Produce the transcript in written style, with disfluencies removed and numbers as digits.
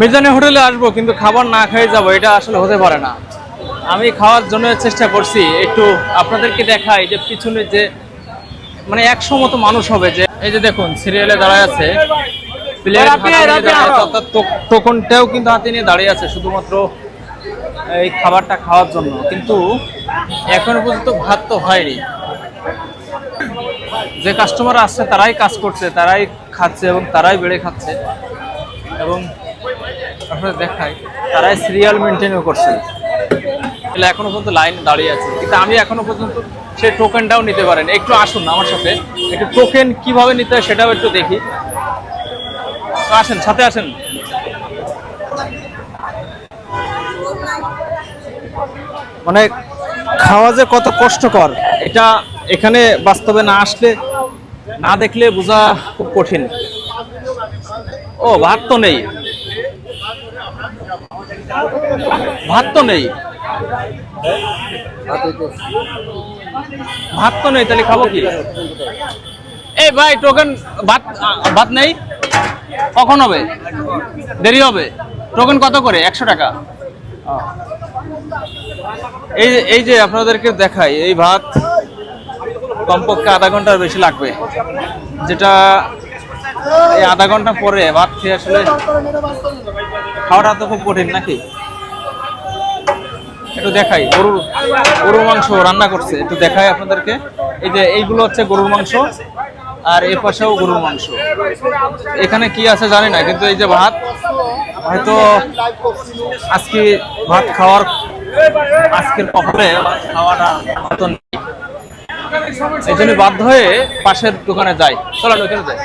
মির্জানি হোটেলে আসবো কিন্তু খাবার না খেয়ে যাবো, এটা আসলে হতে পারে না। আমি খাওয়ার জন্য চেষ্টা করছি, একটু আপনাদেরকে দেখাই যে পিছনে যে মানে 100 মতো মানুষ হবে, যে এই যে দেখুন সিরিয়ালে দাঁড়ায় আছে, প্লেট হাতে নিয়ে দাঁড়িয়ে আছে, অর্থাৎ টোকনটাও কিন্তু হাতে নিয়ে দাঁড়িয়ে আছে শুধুমাত্র এই খাবারটা খাওয়ার জন্য। কিন্তু এখনো পর্যন্ত ভাত তো হয়নি। যে কাস্টমার আসছে তারাই কাজ করছে, তারাই খাচ্ছে এবং তারাই বেড়ে খাচ্ছে, এবং আপনাদের দেখাই তারাই সিরিয়াল মেনটেনও করছে। এখনো পর্যন্ত লাইন দাঁড়িয়ে আছে, কিন্তু আমি এখনো পর্যন্ত সেই টোকেনটাও নিতে পারেন। একটু আসুন আমার সাথে, একটু টোকেন কিভাবে নিতে হয় সেটাও একটু দেখি। আসেন, সাথে আসেন। মানে খাওয়া যে কত কষ্টকর, এটা এখানে বাস্তবে না আসলে, না দেখলে বোঝা খুব কঠিন। ও ভাত তো নেই, ভাত তো নেই, ভাত তো নেই, তাহলে খাবো কি? এই ভাই টোকেন, ভাত ভাত নেই, কখন হবে? দেরি হবে। টোকেন কত করে? 100 টাকা। এই যে আপনাদেরকে দেখাই, এই ভাত কমপক্ষে আধা ঘন্টার বেশি লাগবে, যেটা এই আধা ঘন্টা পরে ভাত খেয়ে আসলে খাওয়াটা তো খুব কঠিন নাকি। একটু দেখাই, গরুর মাংস রান্না করছে, একটু দেখাই আপনাদেরকে। এই যে এইগুলো হচ্ছে গরুর মাংস, আর এ পাশেও গরুর মাংস। এখানে কি আছে জানি না, কিন্তু এই যে ভাত, হয়তো আজকে ভাত খাওয়ার, আজকের কপালে ভাত খাওয়াটা হয়তো নেই। এই জন্য বাধ্য হয়ে পাশের দোকানে যাই। চলো ওখানে যাই।